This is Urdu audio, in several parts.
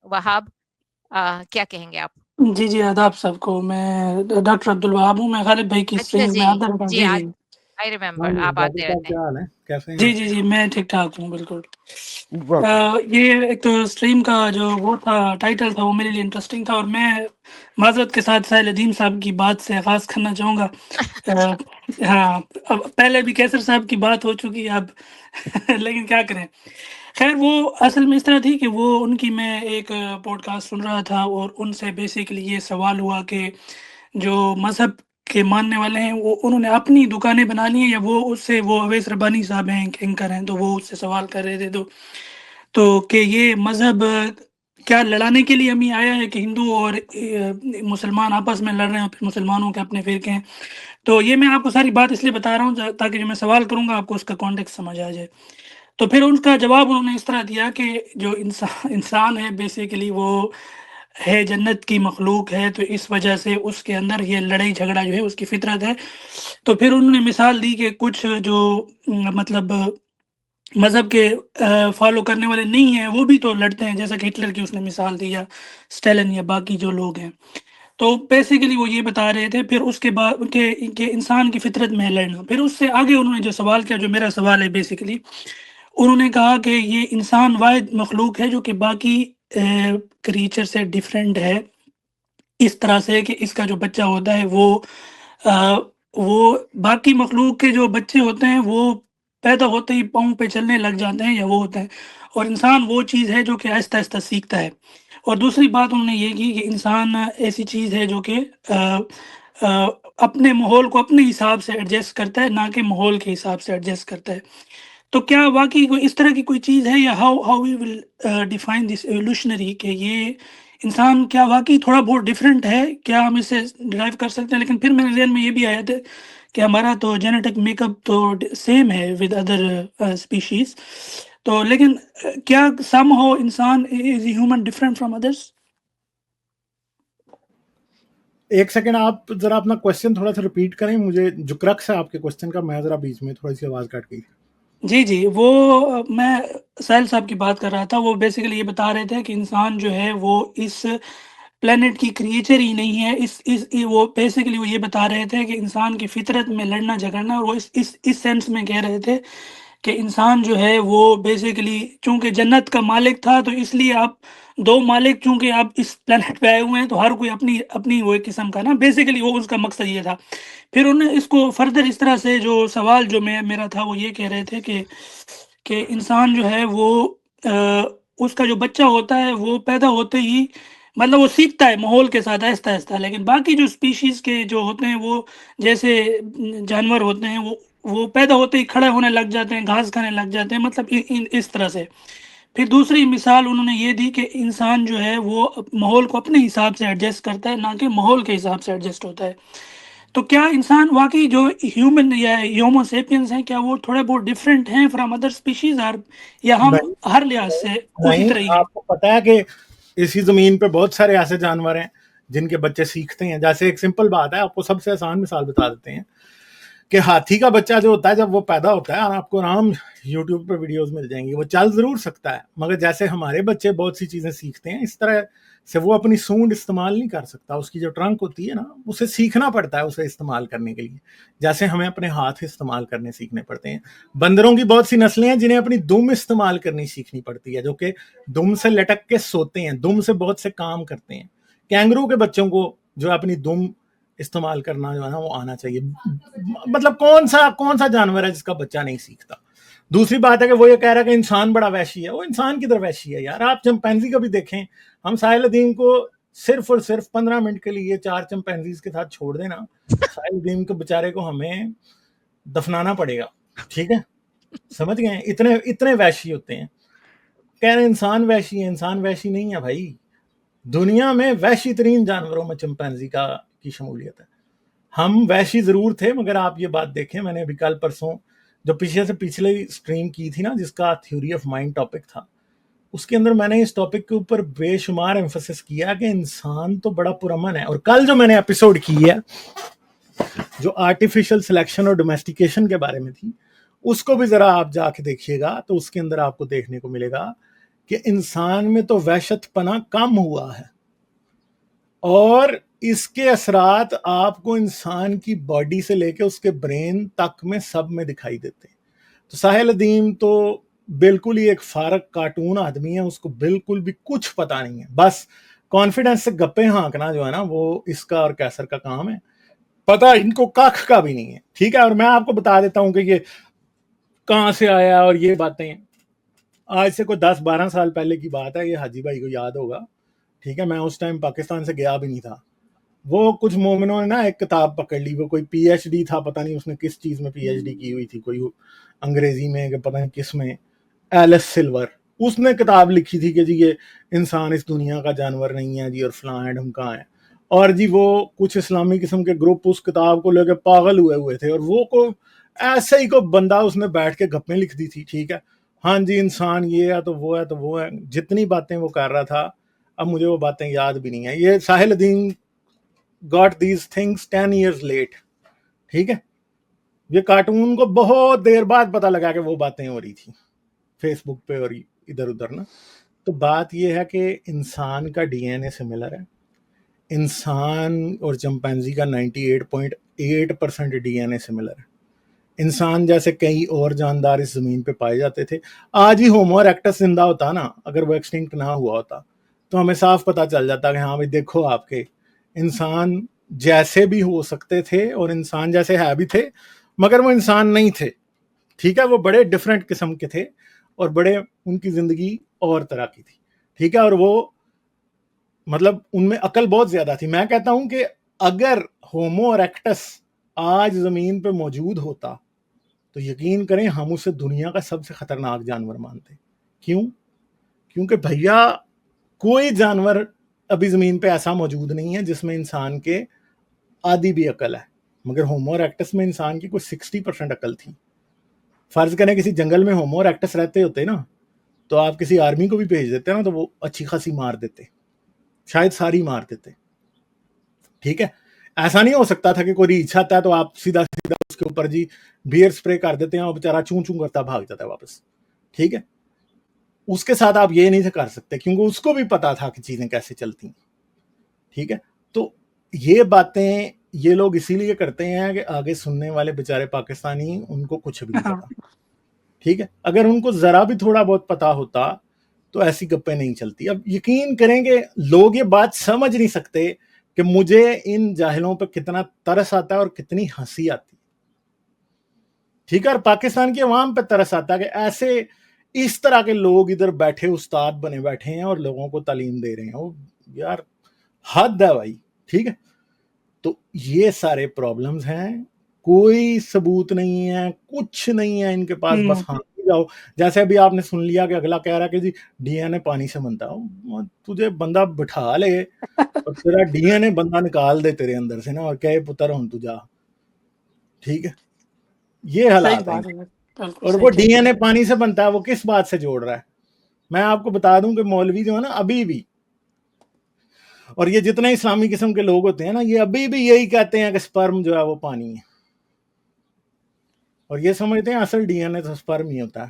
وہاب کیا کہیں گے آپ؟ جی جی آداب سب کو. میں ڈاکٹر عبدالوہاب ہوں. میں غالب بھائی کی اچھا اسٹریمز میں جی آتا رہتا ہوں. جی، جی جی آئی ریمبر آپ ڈاکٹر آتے صاحب رہتے ہیں. کیا حال ہے، کیسے ہیں جی آپ؟ جی جی میں ٹھیک ٹھاک ہوں بالکل. یہ ایک تو اسٹریم کا جو وہ تھا ٹائٹل تھا وہ میرے لیے انٹرسٹنگ تھا، اور میں معذرت کے ساتھ ساحل ندیم صاحب کی بات سے آغاز کرنا چاہوں گا. ہاں اب پہلے بھی کیسر صاحب کی بات ہو چکی ہے اب لیکن کیا کریں. خیر وہ اصل میں اس طرح تھی کہ وہ ان کی میں ایک پوڈ کاسٹ سن رہا تھا، اور ان سے بیسیکلی یہ سوال ہوا کہ جو مذہب کے ماننے والے ہیں وہ انہوں نے اپنی دکانیں بنا لی ہیں، یا وہ اس سے وہ اویس ربانی صاحب ہیں اینکر ہیں، تو وہ اس سے سوال کر رہے تھے. تو کہ یہ مذہب کیا لڑانے کے لیے ہمیں آیا ہے کہ ہندو اور مسلمان آپس میں لڑ رہے ہیں، پھر مسلمانوں کے اپنے فرقے ہیں. تو یہ میں آپ کو ساری بات اس لیے بتا رہا ہوں تاکہ جو میں سوال کروں گا آپ کو اس کا کانٹیکٹ سمجھ آ جائے. تو پھر ان کا جواب انہوں نے اس طرح دیا کہ جو انسان ہے بیسیکلی وہ ہے جنت کی مخلوق ہے، تو اس وجہ سے اس کے اندر یہ لڑائی جھگڑا جو ہے اس کی فطرت ہے. تو پھر انہوں نے مثال دی کہ کچھ جو مطلب مذہب کے فالو کرنے والے نہیں ہیں وہ بھی تو لڑتے ہیں، جیسا کہ ہٹلر کی اس نے مثال دی، یا اسٹیلن یا باقی جو لوگ ہیں. تو بیسیکلی وہ یہ بتا رہے تھے پھر اس کے بعد کہ انسان کی فطرت میں ہے لڑنا. پھر اس سے آگے انہوں نے جو سوال کیا جو میرا سوال ہے بیسیکلی، انہوں نے کہا کہ یہ انسان واحد مخلوق ہے جو کہ باقی کریچر سے ڈیفرنٹ ہے، اس طرح سے کہ اس کا جو بچہ ہوتا ہے وہ باقی مخلوق کے جو بچے ہوتے ہیں وہ پیدا ہوتے ہی پاؤں پہ چلنے لگ جاتے ہیں یا وہ ہوتے ہیں، اور انسان وہ چیز ہے جو کہ آہستہ آہستہ سیکھتا ہے. اور دوسری بات انہوں نے یہ کی کہ انسان ایسی چیز ہے جو کہ اپنے ماحول کو اپنے حساب سے ایڈجسٹ کرتا ہے، نہ کہ ماحول کے حساب سے ایڈجسٹ کرتا ہے. تو کیا واقعی کوئی اس طرح کی کوئی چیز ہے، یا how we will define this evolutionary, کہ یہ انسان کیا واقعی تھوڑا بہت ڈفرینٹ ہے، کیا ہم اسے ڈرائیو کر سکتے ہیں؟ لیکن پھر میرے ذہن میں یہ بھی آیا تھا کہ ہمارا تو جینیٹک میک اپ تو سیم ہے ود ادر اسپیشیز، تو لیکن کیا سم ہو انسان is human different from others? ایک سیکنڈ آپ ذرا اپنا کوشچن تھوڑا سا ریپیٹ کریں، مجھے جو کرکس ہے آپ کے کوشچن کا، میں ذرا بیچ میں تھوڑی سی آواز کٹ گئی. جی جی وہ میں ساحل صاحب کی بات کر رہا تھا. وہ بیسیکلی یہ بتا رہے تھے کہ انسان جو ہے وہ اس پلانٹ کی کریچر ہی نہیں ہے. وہ بیسیکلی وہ یہ بتا رہے تھے کہ انسان کی فطرت میں لڑنا جھگڑنا، اور وہ اس سینس میں کہہ رہے تھے کہ انسان جو ہے وہ بیسیکلی چونکہ جنت کا مالک تھا، تو اس لیے آپ دو مالک چونکہ آپ اس پلانٹ پہ آئے ہوئے ہیں تو ہر کوئی اپنی اپنی وہ ایک قسم کا نا، بیسیکلی وہ اس کا مقصد یہ تھا. پھر انہوں نے اس کو فردر اس طرح سے جو سوال جو میرا تھا وہ یہ کہہ رہے تھے کہ انسان جو ہے وہ اس کا جو بچہ ہوتا ہے وہ پیدا ہوتے ہی مطلب وہ سیکھتا ہے ماحول کے ساتھ آہستہ آہستہ، لیکن باقی جو اسپیشیز کے جو ہوتے ہیں وہ جیسے جانور ہوتے ہیں وہ پیدا ہوتے ہی کھڑے ہونے لگ جاتے ہیں، گھاس کھانے لگ جاتے ہیں، مطلب اس طرح سے. پھر دوسری مثال انہوں نے یہ دی کہ انسان جو ہے وہ ماحول کو اپنے حساب سے ایڈجسٹ کرتا ہے، نہ کہ ماحول کے حساب سے ایڈجسٹ ہوتا ہے. تو کیا انسان واقعی جو ہیومن یا ہومو سیپینز ہیں کیا وہ تھوڑے بہت ڈفرینٹ ہیں فرام ادر اسپیشیز، یا ہم ہر لحاظ سے اسی نہیں، طرح ہی ہیں؟ آپ کو پتا ہے کہ اسی زمین پہ بہت سارے ایسے جانور ہیں جن کے بچے سیکھتے ہیں. جیسے ایک سمپل بات ہے، آپ کو سب سے آسان مثال بتا دیتے ہیں کہ ہاتھی کا بچہ جو ہوتا ہے جب وہ پیدا ہوتا ہے، اور آپ کو آرام یوٹیوب پہ ویڈیوز مل جائیں گی، وہ چل ضرور سکتا ہے، مگر جیسے ہمارے بچے بہت سی چیزیں سیکھتے ہیں اس طرح سے وہ اپنی سونڈ استعمال نہیں کر سکتا. اس کی جو ٹرنک ہوتی ہے نا، اسے سیکھنا پڑتا ہے اسے استعمال کرنے کے لیے، جیسے ہمیں اپنے ہاتھ استعمال کرنے سیکھنے پڑتے ہیں. بندروں کی بہت سی نسلیں ہیں جنہیں اپنی دم استعمال کرنی سیکھنی پڑتی ہے، جو کہ دم سے لٹک کے سوتے ہیں، دم سے بہت سے کام کرتے ہیں. کینگرو کے بچوں کو جو اپنی دم استعمال کرنا جو ہے نا وہ آنا چاہیے. مطلب کون سا جانور ہے جس کا بچہ نہیں سیکھتا؟ دوسری بات ہے کہ وہ یہ کہہ رہا ہے کہ انسان بڑا وحشی ہے. وہ انسان کدھر وحشی ہے یار؟ آپ چمپینزی کا بھی دیکھیں، ہم ساحل ندیم کو صرف اور صرف 15 منٹ کے لیے 4 چمپینزیز کے ساتھ چھوڑ دینا، ساحل ندیم کے بیچارے کو ہمیں دفنانا پڑے گا. ٹھیک ہے، سمجھ گئے؟ اتنے وحشی ہوتے ہیں. کہہ رہے انسان وحشی ہے، انسان وحشی نہیں ہے بھائی. دنیا میں وحشی ترین جانوروں میں چمپینزی کی شمولیت ہے. ہم وحشی ضرور تھے، مگر آپ یہ بات دیکھیں، میں نے ابھی کل پرسوں جو پچھلے اسٹریم کی تھی نا، جس کا تھیوری آف مائنڈ ٹاپک تھا، اس کے اندر میں نے اس ٹاپک کے اوپر بے شمار ایمفسس کیا کہ انسان تو بڑا پرامن ہے. اور کل جو میں نے ایپیسوڈ کی ہے جو آرٹیفیشل سلیکشن اور ڈومیسٹیکیشن کے بارے میں تھی، اس کو بھی ذرا آپ جا کے دیکھیے گا، تو اس کے اندر آپ کو دیکھنے کو ملے گا کہ انسان میں تو وحشت پنا کم ہوا ہے اور اس کے اثرات آپ کو انسان کی باڈی سے لے کے اس کے برین تک میں سب میں دکھائی دیتے ہیں. تو ساحل ادیم تو بالکل ہی ایک فارغ کارٹون آدمی ہے, اس کو بالکل بھی کچھ پتا نہیں ہے, بس کانفیڈنس سے گپے ہانکنا جو ہے نا وہ اس کا اور کیسر کا کام ہے, پتا ان کو کاکھ کا بھی نہیں ہے. ٹھیک ہے, اور میں آپ کو بتا دیتا ہوں کہ یہ کہاں سے آیا اور یہ باتیں آج سے کوئی 10-12 سال پہلے کی بات ہے, یہ حاجی بھائی کو یاد ہوگا. ٹھیک ہے, میں اس ٹائم پاکستان سے گیا بھی نہیں تھا. وہ کچھ مومنوں نے نا ایک کتاب پکڑ لی, وہ کوئی پی ایچ ڈی تھا, پتہ نہیں اس نے کس چیز میں پی ایچ ڈی کی ہوئی تھی, کوئی انگریزی میں کہ پتہ نہیں کس میں, ایلس سلور. اس نے کتاب لکھی تھی کہ جی یہ انسان اس دنیا کا جانور نہیں ہے جی اور فلاں ہے ڈھمکاں ہے, اور جی وہ کچھ اسلامی قسم کے گروپ اس کتاب کو لے کے پاگل ہوئے تھے, اور وہ کو ایسے ہی کو بندہ اس نے بیٹھ کے گپیں لکھ دی تھی. ٹھیک ہے, ہاں جی انسان یہ ہے تو وہ ہے تو وہ ہے, جتنی باتیں وہ کر رہا تھا اب مجھے وہ باتیں یاد بھی نہیں ہیں. یہ ساحل الدین got these things 10 years late. ٹھیک ہے, یہ کارٹون کو بہت دیر بعد پتہ لگا کہ وہ باتیں ہو رہی تھی فیس بک پہ اور ادھر ادھر نا. تو بات یہ ہے کہ انسان کا ڈی این اے سملر ہے, انسان اور چمپینزی کا 98.8% ڈی این اے سملر ہے. انسان جیسے کئی اور جاندار اس زمین پہ پائے جاتے تھے. آج ہی ہومو اریکٹس زندہ ہوتا نا, اگر وہ ایکسٹنکٹ نہ ہوا ہوتا تو ہمیں صاف پتہ چل جاتا کہ ہاں بھائی دیکھو آپ کے انسان جیسے بھی ہو سکتے تھے اور انسان جیسے ہے بھی تھے, مگر وہ انسان نہیں تھے. ٹھیک ہے, وہ بڑے ڈفرینٹ قسم کے تھے اور بڑے ان کی زندگی اور طرح کی تھی. ٹھیک ہے, اور وہ مطلب ان میں عقل بہت زیادہ تھی. میں کہتا ہوں کہ اگر ہومو اریکٹس آج زمین پہ موجود ہوتا تو یقین کریں ہم اسے دنیا کا سب سے خطرناک جانور مانتے. کیوں؟ کیونکہ بھیا کوئی جانور ابھی زمین پہ ایسا موجود نہیں ہے جس میں انسان کے آدھی بھی عقل ہے, مگر ہومو اریکٹس میں انسان کی کوئی 60% عقل تھی. فرض کریں کسی جنگل میں ہومو اریکٹس رہتے ہوتے نا تو آپ کسی آرمی کو بھی بھیج دیتے نا تو وہ اچھی خاصی مار دیتے, شاید ساری مار دیتے. ٹھیک ہے, ایسا نہیں ہو سکتا تھا کہ کوئی ریچھ آتا ہے تو آپ سیدھا اس کے اوپر جی بیئر سپرے کر دیتے ہیں اور بیچارہ چون چون کرتا بھاگ جاتا ہے واپس. ٹھیک ہے, اس کے ساتھ آپ یہ نہیں کر سکتے کیونکہ اس کو بھی پتا تھا کہ چیزیں کیسے چلتی ہیں. ٹھیک ہے, تو یہ باتیں یہ لوگ اسی لیے کرتے ہیں کہ آگے سننے والے بیچارے پاکستانی ان کو کچھ بھی نہیں پتا. ٹھیک ہے, اگر ان کو ذرا بھی تھوڑا بہت پتا ہوتا تو ایسی گپیں نہیں چلتی. اب یقین کریں کہ لوگ یہ بات سمجھ نہیں سکتے کہ مجھے ان جاہلوں پہ کتنا ترس آتا ہے اور کتنی ہنسی آتی. ٹھیک ہے, اور پاکستان کی عوام پہ ترس آتا ہے کہ ایسے اس طرح کے لوگ ادھر بیٹھے استاد بنے بیٹھے ہیں اور لوگوں کو تعلیم دے رہے ہیں. یار حد ہے بھائی. ٹھیک ہے, تو یہ سارے پرابلمز ہیں, کوئی ثبوت نہیں ہے, کچھ نہیں ہے ان کے پاس, بس ہاں جاؤ. جیسے ابھی آپ نے سن لیا کہ اگلا کہہ رہا کہ جی ڈی این اے پانی سے بنتا ہو, تجھے بندہ بٹھا لے اور تیرا ڈی این اے بندہ نکال دے تیرے اندر سے نا اور کہے پتر ہوں تو جا. ٹھیک ہے, یہ حالات ہیں. اور وہ ڈی این اے پانی سے بنتا ہے, وہ کس بات سے جوڑ رہا ہے؟ میں آپ کو بتا دوں کہ مولوی جو ہے نا ابھی بھی, اور یہ جتنے اسلامی قسم کے لوگ ہوتے ہیں نا یہ ابھی بھی یہی کہتے ہیں کہ سپرم جو ہے وہ پانی ہے, اور یہ سمجھتے ہیں اصل ڈی این اے تو سپرم ہی ہوتا ہے.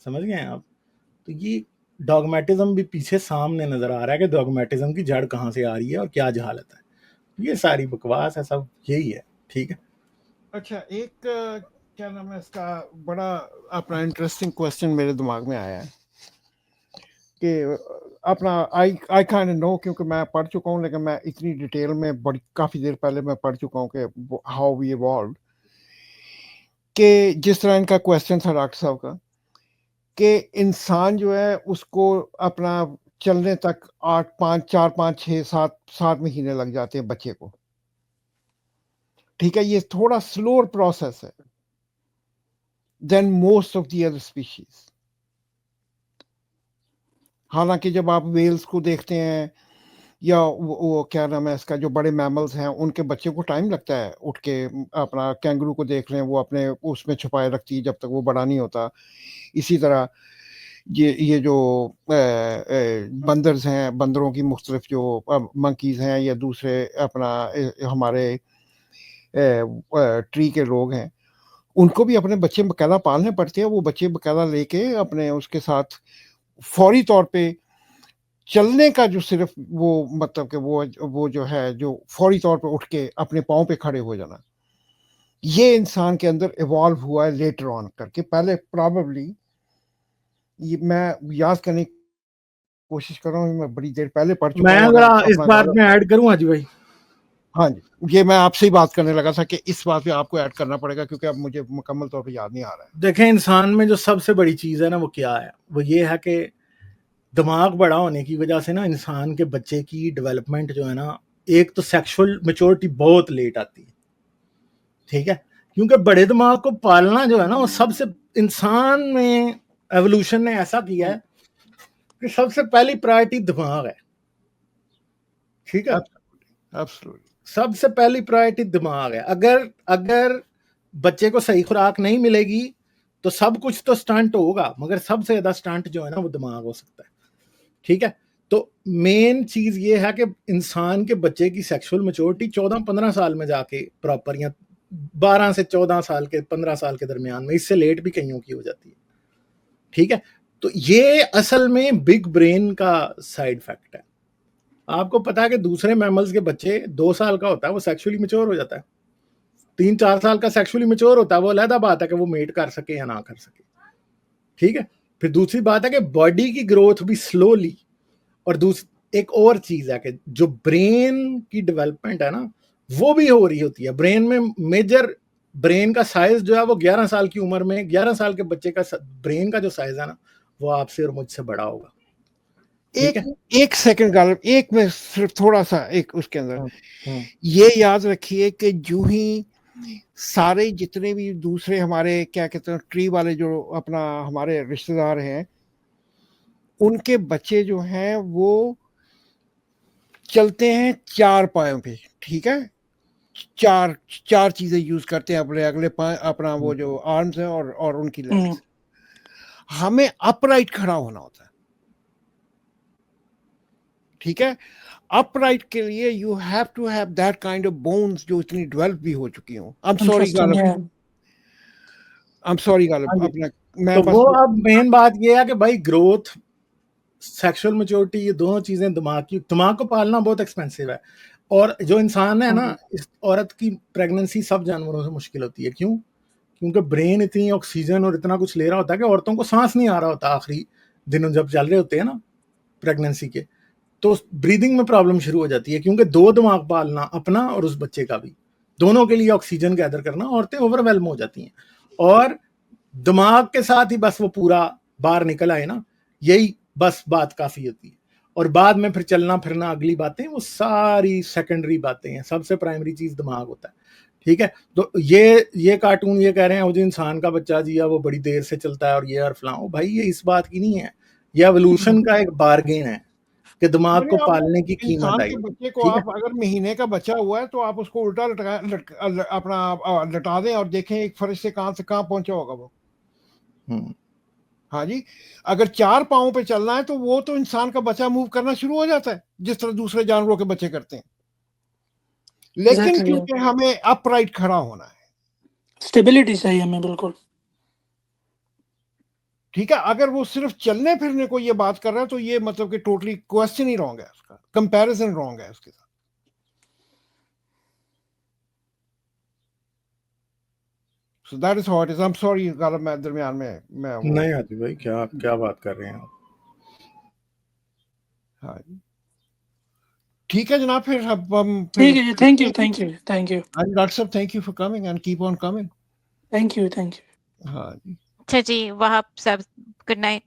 سمجھ گئے ہیں آپ؟ تو یہ ڈاگمیٹزم بھی پیچھے سامنے نظر آ رہا ہے کہ ڈاگمیٹزم کی جڑ کہاں سے آ رہی ہے اور کیا جہالت ہے. یہ ساری بکواس ہے, سب یہی ہے. ٹھیک ہے, اچھا ایک کیا نام ہے اس کا بڑا اپنا انٹرسٹنگ کوسچن میرے دماغ میں آیا ہے کہ اپنا آئی کائنڈ نو, کیونکہ میں پڑھ چکا ہوں لیکن میں اتنی ڈیٹیل میں بڑی کافی دیر پہلے میں پڑھ چکا ہوں کہ ہاؤ وی ایوالوڈ, کہ جس طرح ان کا کوسچن تھا ڈاکٹر صاحب کا کہ انسان جو ہے اس کو اپنا چلنے تک 4 5 6 7 مہینے لگ جاتے ہیں بچے کو. ٹھیک ہے, یہ تھوڑا سلور پروسیس ہے then most of the other species. حالانکہ جب آپ ویلز کو دیکھتے ہیں یا وہ کیا نام ہے اس کا جو بڑے میملز ہیں ان کے بچے کو ٹائم لگتا ہے اٹھ کے, اپنا کینگرو کو دیکھ رہے ہیں وہ اپنے اس میں چھپائے رکھتی ہے جب تک وہ بڑا نہیں ہوتا. اسی طرح یہ جو بندرز ہیں, بندروں کی مختلف جو منکیز ہیں یا دوسرے اپنا ہمارے ٹری کے لوگ ہیں, ان کو بھی اپنے بچے باقاعدہ پالنے پڑتے ہیں. وہ بچے باقاعدہ لے کے اپنے اس کے ساتھ فوری طور پہ چلنے کا جو صرف وہ مطلب کہ وہ جو ہے جو فوری طور پہ اٹھ کے اپنے پاؤں پہ کھڑے ہو جانا، یہ انسان کے اندر ایوالو ہوا ہے لیٹر آن کر کے. پہلے پرابیبلی میں یاد کرنے کی کوشش کر رہا ہوں، میں بڑی دیر پہلے پڑھ چکا میں ہوں. ذرا اس بات میں ایڈ کروں حاجی بھائی. ہاں جی، یہ میں آپ سے ہی بات کرنے لگا تھا کہ اس بات پہ آپ کو ایڈ کرنا پڑے گا کیونکہ اب مجھے مکمل طور پہ یاد نہیں آ رہا ہے. دیکھیں انسان میں جو سب سے بڑی چیز ہے نا وہ کیا ہے، وہ یہ ہے کہ دماغ بڑا ہونے کی وجہ سے نا انسان کے بچے کی ڈیولپمنٹ جو ہے نا، ایک تو سیکشول میچورٹی بہت لیٹ آتی ہے، ٹھیک ہے، کیونکہ بڑے دماغ کو پالنا جو ہے نا وہ سب سے، انسان میں ایوولوشن نے ایسا کیا ہے کہ سب سے پہلی پرائرٹی دماغ ہے، ٹھیک ہے، سب سے پہلی پرائرٹی دماغ ہے. اگر بچے کو صحیح خوراک نہیں ملے گی تو سب کچھ تو سٹنٹ ہوگا، مگر سب سے زیادہ سٹنٹ جو ہے نا وہ دماغ ہو سکتا ہے، ٹھیک ہے. تو مین چیز یہ ہے کہ انسان کے بچے کی سیکشول میچورٹی 14-15 سال میں جا کے پراپر، یا 12 سے 14 سال کے 15 سال کے درمیان میں، اس سے لیٹ بھی کئیوں کی ہو جاتی ہے، ٹھیک ہے. تو یہ اصل میں بگ برین کا سائیڈ افیکٹ ہے. آپ کو پتا ہے کہ دوسرے میملز کے بچے 2 سال کا ہوتا ہے وہ سیکشولی میچور ہو جاتا ہے، 3-4 سال کا سیکشولی میچور ہوتا ہے، وہ علیحدہ بات ہے کہ وہ میٹ کر سکے یا نہ کر سکے، ٹھیک ہے. پھر دوسری بات ہے کہ باڈی کی گروتھ بھی سلولی، اور ایک اور چیز ہے کہ جو برین کی ڈیولپمنٹ ہے نا وہ بھی ہو رہی ہوتی ہے. برین میں میجر، برین کا سائز جو ہے وہ 11 سال کی عمر میں، 11 سال کے بچے کا برین کا جو سائز ہے نا وہ آپ سے اور مجھ سے بڑا ہوگا. ایک سیکنڈ غالب، ایک میں صرف تھوڑا سا ایک اس کے اندر یہ یاد رکھیے کہ جو ہی سارے جتنے بھی دوسرے ہمارے کیا کہتے ہیں ٹری والے جو اپنا ہمارے رشتہ دار ہیں، ان کے بچے جو ہیں وہ چلتے ہیں 4 پاؤں پہ، ٹھیک ہے، چار چیزیں یوز کرتے ہیں اپنے اگلے اپنا وہ جو آرمز ہیں اور ان کی لیگز. ہمیں اپ رائٹ کھڑا ہونا ہوتا ہے، ٹھیک ہے. اپ رائٹ کے لیے you have to have that kind of bones جو اتنی ڈیولپ بھی ہو چکی ہوں. I'm sorry غالب اپنا میں تو وہ اب مین بات یہ ہے کہ بھائی گروتھ، سیکشول میچورٹی، یہ دونوں چیزیں دماغ کو پالنا بہت ایکسپینسو ہے. اور جو انسان ہے نا، اس عورت کی پریگننسی سب جانوروں سے مشکل ہوتی ہے. کیوں؟ کیونکہ برین اتنی آکسیجن اور اتنا کچھ لے رہا ہوتا ہے کہ عورتوں کو سانس نہیں آ رہا ہوتا. آخری دنوں جب چل رہے ہوتے ہیں نا پریگننسی کے، تو بریدنگ میں پرابلم شروع ہو جاتی ہے، کیونکہ 2 دماغ پالنا، اپنا اور اس بچے کا بھی، دونوں کے لیے آکسیجن گیدر کرنا، عورتیں اوور ویلم ہو جاتی ہیں. اور دماغ کے ساتھ ہی بس وہ پورا باہر نکل آئے نا، یہی بس بات کافی ہوتی ہے. اور بعد میں پھر چلنا پھرنا، اگلی باتیں، وہ ساری سیکنڈری باتیں ہیں. سب سے پرائمری چیز دماغ ہوتا ہے، ٹھیک ہے. تو یہ کارٹون یہ کہہ رہے ہیں وہ جو انسان کا بچہ جی وہ بڑی دیر سے چلتا ہے اور یہ اور فلاں، بھائی یہ اس بات کی نہیں ہے، یہ ایوولوشن کا ایک بارگین ہے کہ دماغ کو پالنے کی قیمت آئی. بچے کو آپ اگر مہینے کا بچہ ہوا ہے تو آپ اس کو الٹا اپنا لٹا دیں اور دیکھیں ایک فرشتے کہاں سے کہاں پہنچا ہوگا وہ. ہاں جی، اگر 4 پاؤں پہ چلنا ہے تو وہ تو انسان کا بچہ موو کرنا شروع ہو جاتا ہے جس طرح دوسرے جانوروں کے بچے کرتے ہیں. لیکن کیونکہ ہمیں اپ رائٹ کھڑا ہونا ہے، اسٹیبلٹی چاہیے ہمیں، بالکل ٹھیک ہے. اگر وہ صرف چلنے پھرنے کو یہ بات کر رہا ہے تو یہ مطلب کہ ٹوٹلی کوسچن ہی رانگ ہے، اس کا کمپیریزن رانگ ہے اس کے ساتھ. So that is how it is. I'm sorry غالب میں درمیان میں نہیں آتی بھائی، کیا بات کر رہے ہیں آپ. ہاں ٹھیک ہے جناب، پھر اب ہم ٹھیک ہے جی. Thank you. ڈاکٹر صاحب thank you for coming and keep on coming. Thank you. ہاں جی اچھا جی، وہاں سب گڈ نائٹ.